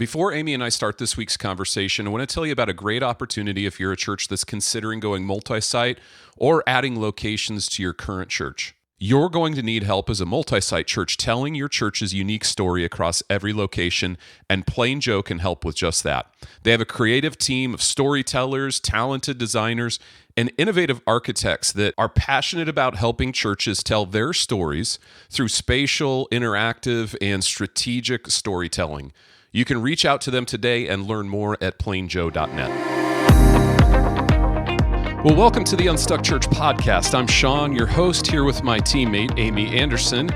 Before Amy and I start this week's conversation, I want to tell you about a great opportunity if you're a church that's considering going multi-site or adding locations to your current church. You're going to need help as a multi-site church telling your church's unique story across every location, and PlainJoe can help with just that. They have a creative team of storytellers, talented designers, and innovative architects that are passionate about helping churches tell their stories through spatial, interactive, and strategic storytelling. You can reach out to them today and learn more at plainjoe.net. Well, welcome to the Unstuck Church podcast. I'm Sean, your host, here with my teammate, Amy Anderson.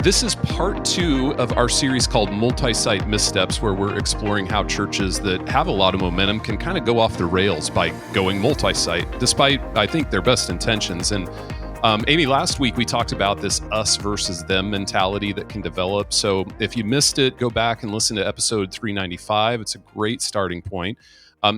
This is part 2 of our series called Multisite Missteps, where we're exploring how churches that have a lot of momentum can kind of go off the rails by going multi-site, despite, I think, their best intentions. And Amy, last week we talked about this us versus them mentality that can develop. So if you missed it, go back and listen to episode 395. It's a great starting point.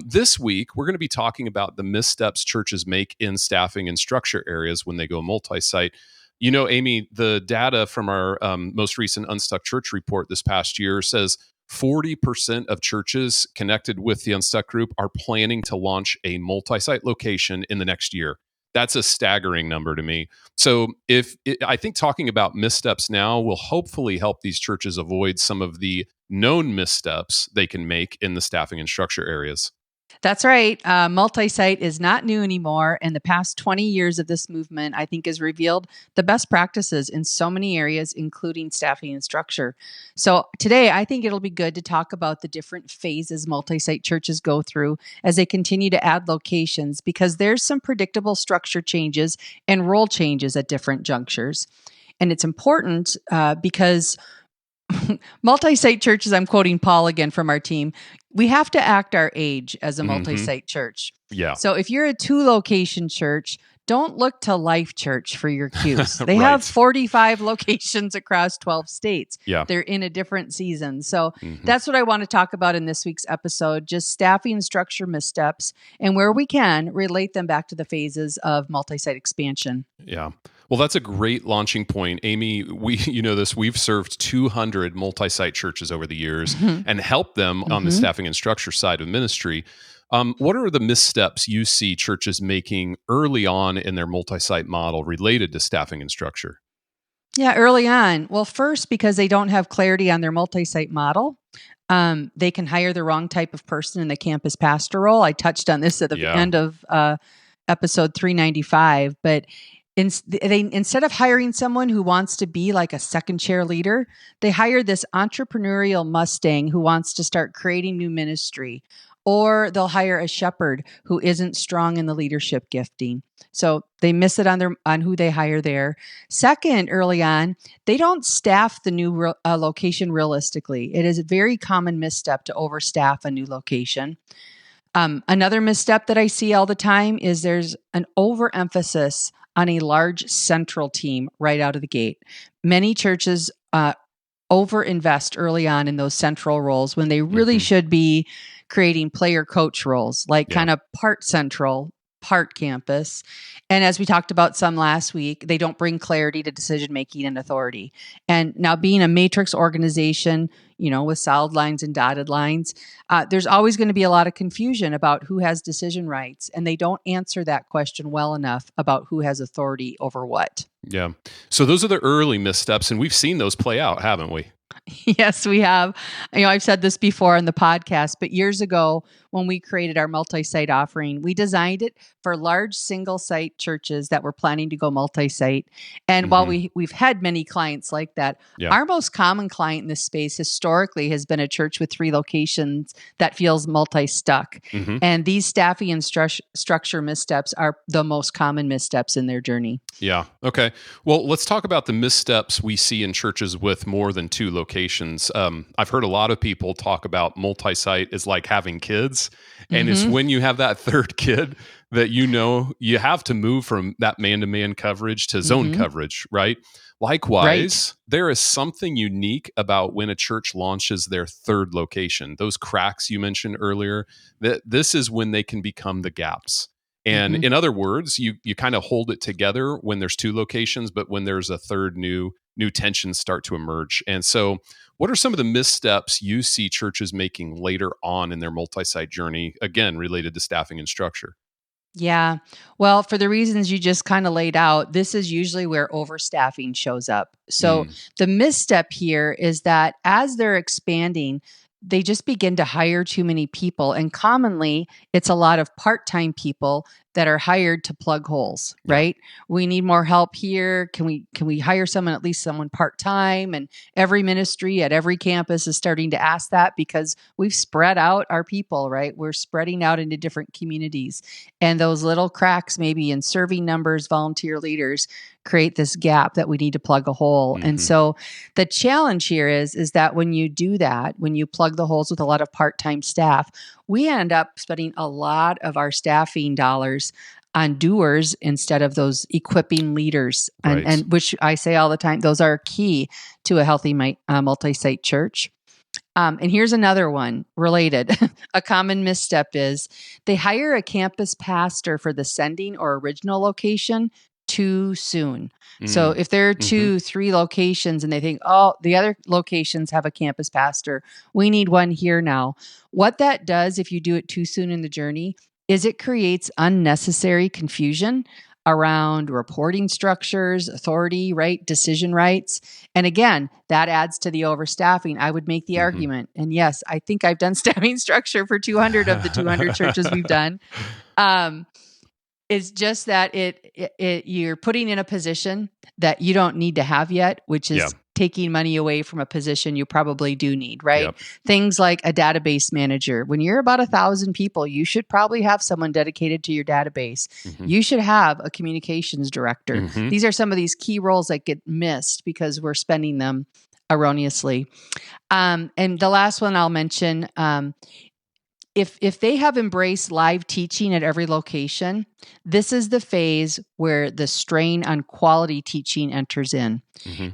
This week, we're going to be talking about the missteps churches make in staffing and structure areas when they go multi-site. You know, Amy, the data from our most recent Unstuck Church report this past year says 40% of churches connected with the Unstuck group are planning to launch a multi-site location in the next year. That's a staggering number to me. So I think talking about missteps now will hopefully help these churches avoid some of the known missteps they can make in the staffing and structure areas. That's right. Multisite is not new anymore. And the past 20 years of this movement, I think, has revealed the best practices in so many areas, including staffing and structure. So today, I think it'll be good to talk about the different phases multisite churches go through as they continue to add locations, because there's some predictable structure changes and role changes at different junctures. And it's important because multi-site churches, I'm quoting Paul again from our team, we have to act our age as a multi-site church. Yeah. So if you're a 2-location church, don't look to Life Church for your cues. They Right. have 45 locations across 12 states. Yeah. They're in a different season. So that's what I want to talk about in this week's episode, just staffing and structure missteps, and where we can relate them back to the phases of multi-site expansion. Yeah. Well, that's a great launching point. Amy, we've served 200 multi-site churches over the years and helped them on the staffing and structure side of ministry. What are the missteps you see churches making early on in their multi-site model related to staffing and structure? Yeah, early on. Well, first, because they don't have clarity on their multi-site model, they can hire the wrong type of person in the campus pastor role. I touched on this at the end of episode 395, but instead of hiring someone who wants to be like a second chair leader, they hire this entrepreneurial Mustang who wants to start creating new ministry. Or they'll hire a shepherd who isn't strong in the leadership gifting. So they miss it on who they hire there. Second, early on, they don't staff the new location realistically. It is a very common misstep to overstaff a new location. Another misstep that I see all the time is there's an overemphasis on a large central team right out of the gate. Many churches overinvest early on in those central roles when they really should be creating player coach roles, like kind of part central, part campus. And as we talked about some last week, they don't bring clarity to decision making and authority. And now, being a matrix organization, with solid lines and dotted lines, there's always going to be a lot of confusion about who has decision rights, and they don't answer that question well enough about who has authority over what. Yeah. So those are the early missteps, and we've seen those play out, haven't we? Yes, we have. I've said this before on the podcast, but years ago when we created our multi-site offering, we designed it for large single-site churches that were planning to go multi-site. And while we've had many clients like that, our most common client in this space historically has been a church with 3 locations that feels multi-stuck. And these staffing and structure missteps are the most common missteps in their journey. Yeah. Okay. Well, let's talk about the missteps we see in churches with more than 2 locations. I've heard a lot of people talk about multi-site as like having kids. And it's when you have that third kid that you have to move from that man-to-man coverage to zone coverage, right? Likewise, there is something unique about when a church launches their third location. Those cracks you mentioned earlier, that this is when they can become the gaps. And in other words, you kind of hold it together when there's 2 locations, but when there's a third new new tensions start to emerge. And so what are some of the missteps you see churches making later on in their multi-site journey, again, related to staffing and structure? Yeah. Well, for the reasons you just kind of laid out, this is usually where overstaffing shows up. So the misstep here is that as they're expanding, they just begin to hire too many people. And commonly, it's a lot of part-time people that are hired to plug holes, right? We need more help here. Can we hire someone, at least someone part-time? And every ministry at every campus is starting to ask that because we've spread out our people, right? We're spreading out into different communities. And those little cracks, maybe in serving numbers, volunteer leaders, create this gap that we need to plug a hole. And so the challenge here is that when you do that, when you plug the holes with a lot of part-time staff, we end up spending a lot of our staffing dollars on doers instead of those equipping leaders. And which I say all the time, those are key to a healthy multi-site church. And here's another one related. A common misstep is they hire a campus pastor for the sending or original location too soon. So if there are 2-3 locations and they think, oh, the other locations have a campus pastor, we need one here now. What that does if you do it too soon in the journey is it creates unnecessary confusion around reporting structures, authority, right, decision rights. And again, that adds to the overstaffing. I would make the argument, and yes, I think I've done staffing structure for 200 of the 200 churches we've done. It's just that you're putting in a position that you don't need to have yet, which is taking money away from a position you probably do need, right? Things like a database manager. When you're about 1,000 people, you should probably have someone dedicated to your database. You should have a communications director. These are some of these key roles that get missed because we're spending them erroneously. And the last one I'll mention, if they have embraced live teaching at every location, this is the phase where the strain on quality teaching enters in.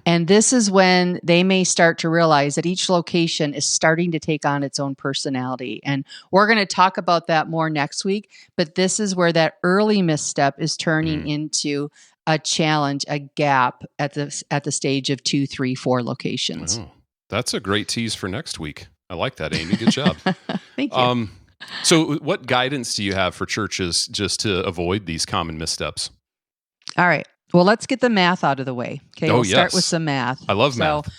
And this is when they may start to realize that each location is starting to take on its own personality. And we're going to talk about that more next week, but this is where that early misstep is turning into a challenge, a gap at the stage of 2, 3, 4 locations. Oh, that's a great tease for next week. I like that, Amy. Good job. Thank you. So what guidance do you have for churches just to avoid these common missteps? All right. Well, let's get the math out of the way. Okay. We'll start with some math. I love math.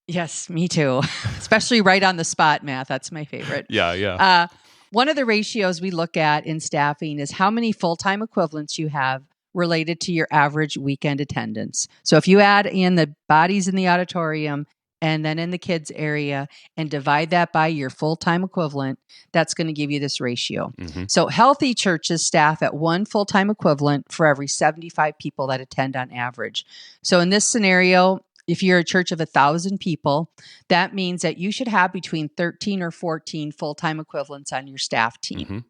Yes, me too. Especially right on the spot math. That's my favorite. Yeah. One of the ratios we look at in staffing is how many full-time equivalents you have related to your average weekend attendance. So if you add in the bodies in the auditorium and then in the kids area and divide that by your full-time equivalent, that's going to give you this ratio. So healthy churches staff at 1 full-time equivalent for every 75 people that attend on average. So in this scenario, if you're a church of 1,000 people, that means that you should have between 13 or 14 full-time equivalents on your staff team.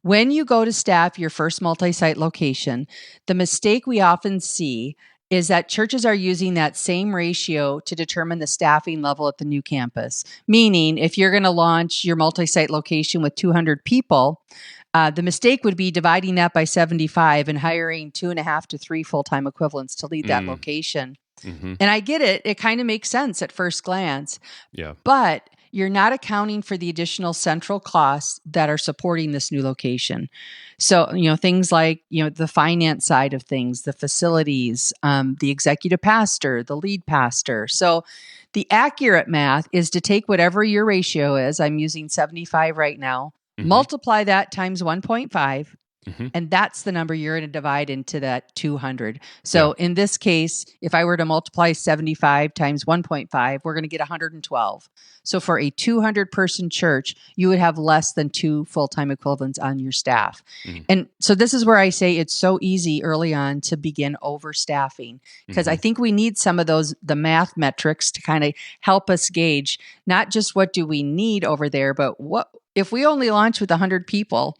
When you go to staff your first multi-site location, the mistake we often see is that churches are using that same ratio to determine the staffing level at the new campus. Meaning, if you're going to launch your multi-site location with 200 people, the mistake would be dividing that by 75 and hiring 2.5 to 3 full-time equivalents to lead that location. And I get it. It kind of makes sense at first glance. But you're not accounting for the additional central costs that are supporting this new location. So, things like, the finance side of things, the facilities, the executive pastor, the lead pastor. So the accurate math is to take whatever your ratio is. I'm using 75 right now, multiply that times 1.5. And that's the number you're going to divide into that 200. So in this case, if I were to multiply 75 times 1.5, we're going to get 112. So for a 200-person church, you would have less than 2 full-time equivalents on your staff. And so this is where I say it's so easy early on to begin overstaffing, because I think we need some of the math metrics to kind of help us gauge not just what do we need over there, but what if we only launch with 100 people,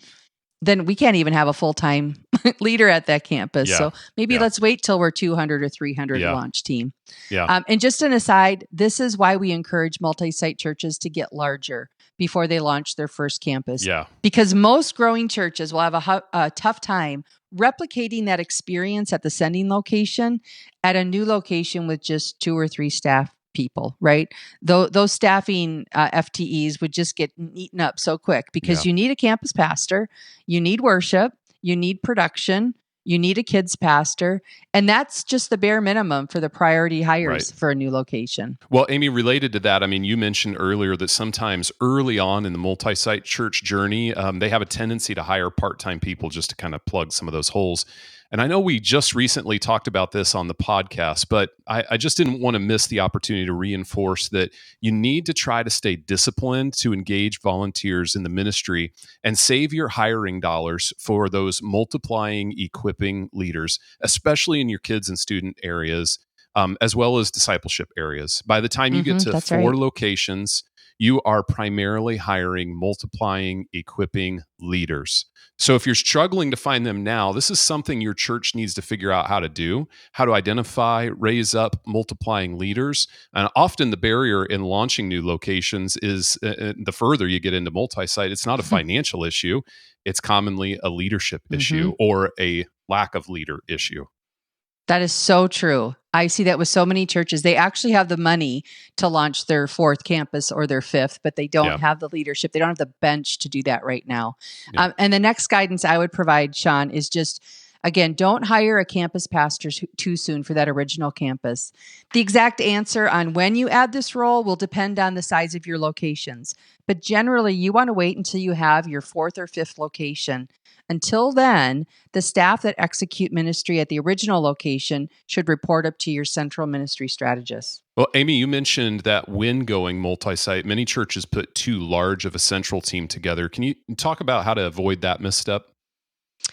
then we can't even have a full-time leader at that campus. So maybe let's wait till we're 200 or 300 launch team. And just an aside, this is why we encourage multi-site churches to get larger before they launch their first campus. Because most growing churches will have a tough time replicating that experience at the sending location at a new location with just 2 or 3 staff people, right? Those staffing FTEs would just get eaten up so quick because you need a campus pastor, you need worship, you need production, you need a kids pastor, and that's just the bare minimum for the priority hires for a new location. Well, Amy, related to that, I mean, you mentioned earlier that sometimes early on in the multi-site church journey, they have a tendency to hire part-time people just to kind of plug some of those holes. And I know we just recently talked about this on the podcast, but I just didn't want to miss the opportunity to reinforce that you need to try to stay disciplined to engage volunteers in the ministry and save your hiring dollars for those multiplying, equipping leaders, especially in your kids and student areas, as well as discipleship areas. By the time you get to 4 locations, you are primarily hiring, multiplying, equipping leaders. So if you're struggling to find them now, this is something your church needs to figure out how to do, how to identify, raise up multiplying leaders. And often the barrier in launching new locations is the further you get into multi-site, it's not a financial issue. It's commonly a leadership issue or a lack of leader issue. That is so true. I see that with so many churches. They actually have the money to launch their 4th campus or their 5th, but they don't have the leadership. They don't have the bench to do that right now. And the next guidance I would provide, Sean, is just, again, don't hire a campus pastor too soon for that original campus. The exact answer on when you add this role will depend on the size of your locations. But generally, you want to wait until you have your 4th or 5th location. Until then, the staff that execute ministry at the original location should report up to your central ministry strategist. Well, Amy, you mentioned that when going multi-site, many churches put too large of a central team together. Can you talk about how to avoid that misstep?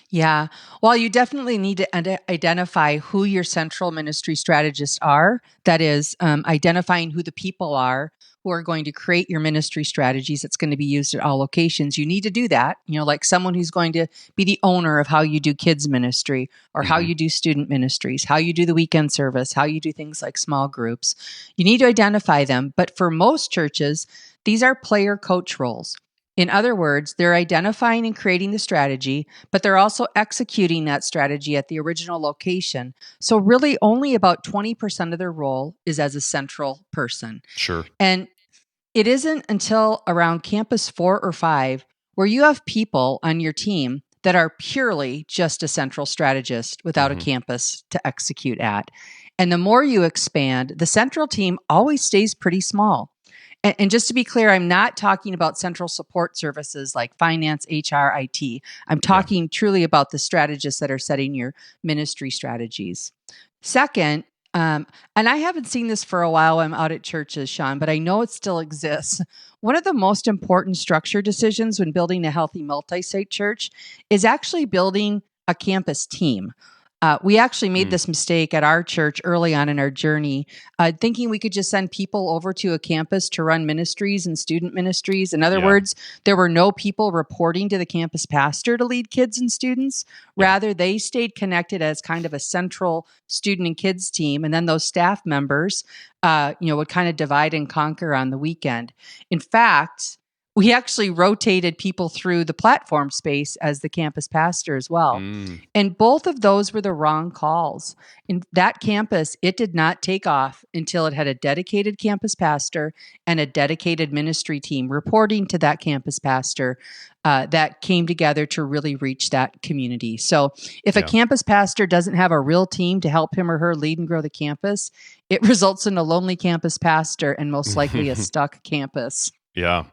Yeah. Well, you definitely need to identify who your central ministry strategists are. That is, identifying who the people are who are going to create your ministry strategies that's going to be used at all locations. You need to do that, like someone who's going to be the owner of how you do kids ministry or how you do student ministries, how you do the weekend service, how you do things like small groups. You need to identify them. But for most churches, these are player coach roles. In other words, they're identifying and creating the strategy, but they're also executing that strategy at the original location. So really only about 20% of their role is as a central person. Sure. And it isn't until around campus 4 or 5 where you have people on your team that are purely just a central strategist without a campus to execute at. And the more you expand, the central team always stays pretty small. And just to be clear, I'm not talking about central support services like finance, HR, IT. I'm talking truly about the strategists that are setting your ministry strategies. Second, and I haven't seen this for a while. I'm out at churches, Sean, but I know it still exists. One of the most important structure decisions when building a healthy multi-site church is actually building a campus team. We actually made this mistake at our church early on in our journey, thinking we could just send people over to a campus to run ministries and student ministries. In other words, there were no people reporting to the campus pastor to lead kids and students. Rather, they stayed connected as kind of a central student and kids team. And then those staff members, would kind of divide and conquer on the weekend. In fact, we actually rotated people through the platform space as the campus pastor as well. And both of those were the wrong calls. In that campus, it did not take off until it had a dedicated campus pastor and a dedicated ministry team reporting to that campus pastor that came together to really reach that community. So if a campus pastor doesn't have a real team to help him or her lead and grow the campus, it results in a lonely campus pastor and most likely a stuck campus. Yeah.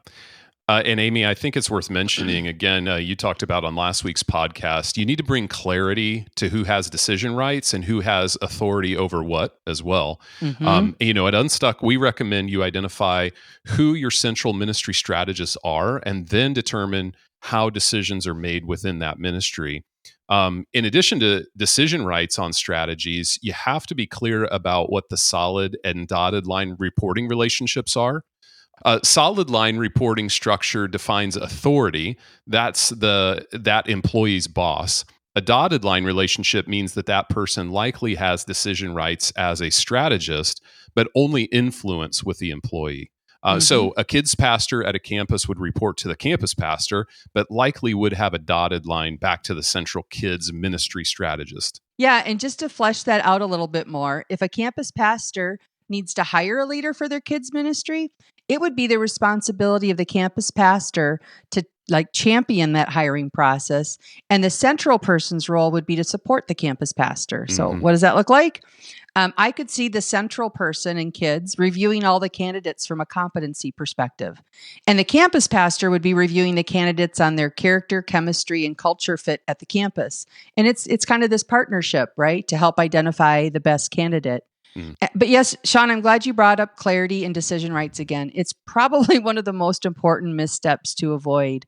And Amy, I think it's worth mentioning, again, you talked about on last week's podcast, you need to bring clarity to who has decision rights and who has authority over what as well. At Unstuck, we recommend you identify who your central ministry strategists are and then determine how decisions are made within that ministry. In addition to decision rights on strategies, you have to be clear about what the solid and dotted line reporting relationships are. Solid line reporting structure defines authority. That's that employee's boss. A dotted line relationship means that person likely has decision rights as a strategist, but only influence with the employee. So a kids pastor at a campus would report to the campus pastor, but likely would have a dotted line back to the central kids ministry strategist. Yeah, and just to flesh that out a little bit more, if a campus pastor needs to hire a leader for their kids ministry, it would be the responsibility of the campus pastor to champion that hiring process. And the central person's role would be to support the campus pastor. So what does that look like? I could see the central person in kids reviewing all the candidates from a competency perspective. And the campus pastor would be reviewing the candidates on their character, chemistry, and culture fit at the campus. And it's kind of this partnership, right, to help identify the best candidate. But yes, Sean, I'm glad you brought up clarity and decision rights again. It's probably one of the most important missteps to avoid.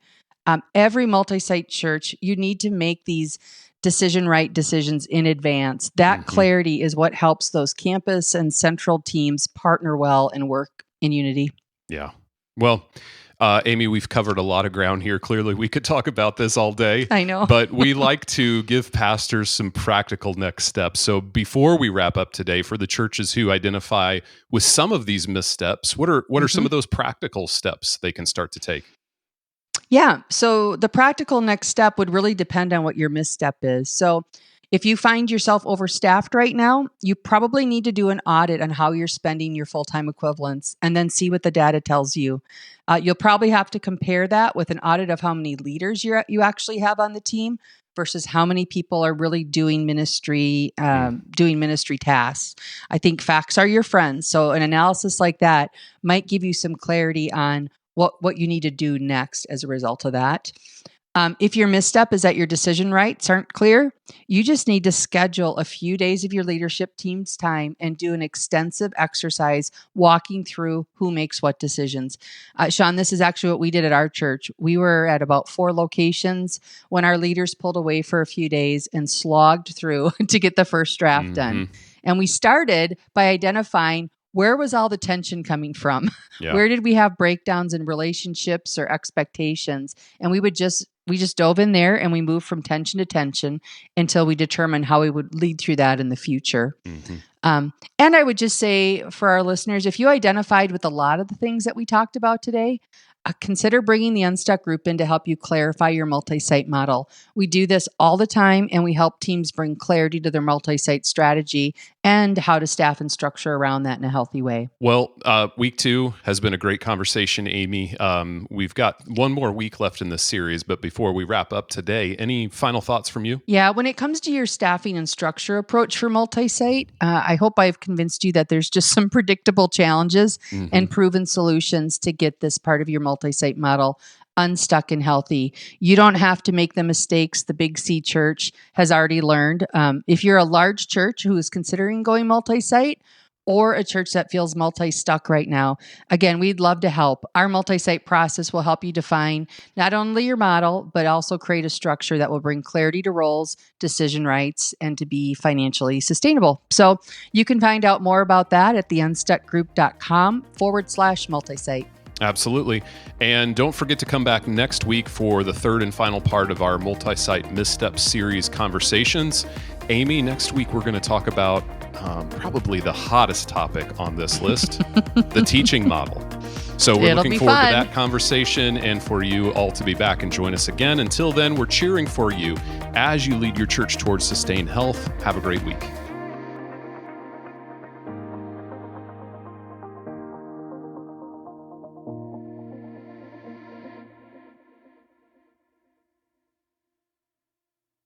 Every multi-site church, you need to make these decision right decisions in advance. That clarity is what helps those campus and central teams partner well and work in unity. Yeah. Well, Amy, we've covered a lot of ground here. Clearly, we could talk about this all day. I know. But we like to give pastors some practical next steps. So before we wrap up today, for the churches who identify with some of these missteps, what are some of those practical steps they can start to take? Yeah. So the practical next step would really depend on what your misstep is. So if you find yourself overstaffed right now, you probably need to do an audit on how you're spending your full-time equivalents and then see what the data tells you. You'll probably have to compare that with an audit of how many leaders you actually have on the team versus how many people are really doing ministry tasks. I think facts are your friends. So an analysis like that might give you some clarity on what you need to do next as a result of that. If your misstep is that your decision rights aren't clear, you just need to schedule a few days of your leadership team's time and do an extensive exercise walking through who makes what decisions. Sean, this is actually what we did at our church. We were at about 4 locations when our leaders pulled away for a few days and slogged through to get the first draft done. And we started by identifying where was all the tension coming from? Yeah. Where did we have breakdowns in relationships or expectations? And we just dove in there and we moved from tension to tension until we determined how we would lead through that in the future. And I would just say for our listeners, if you identified with a lot of the things that we talked about today, consider bringing the Unstuck group in to help you clarify your multi-site model. We do this all the time, and we help teams bring clarity to their multi-site strategy and how to staff and structure around that in a healthy way. Well, week 2 has been a great conversation, Amy. We've got one more week left in this series, but before we wrap up today, any final thoughts from you? Yeah, when it comes to your staffing and structure approach for multi-site, I hope I've convinced you that there's just some predictable challenges and proven solutions to get this part of your multi-site model unstuck and healthy. You don't have to make the mistakes the Big C church has already learned. If you're a large church who is considering going multi-site or a church that feels multi-stuck right now, again, we'd love to help. Our multi-site process will help you define not only your model, but also create a structure that will bring clarity to roles, decision rights, and to be financially sustainable. So you can find out more about that at theunstuckgroup.com/multisite. Absolutely. And don't forget to come back next week for the third and final part of our multi-site missteps series conversations. Amy, next week we're going to talk about probably the hottest topic on this list, the teaching model. So we're looking forward to that conversation and for you all to be back and join us again. Until then, we're cheering for you as you lead your church towards sustained health. Have a great week.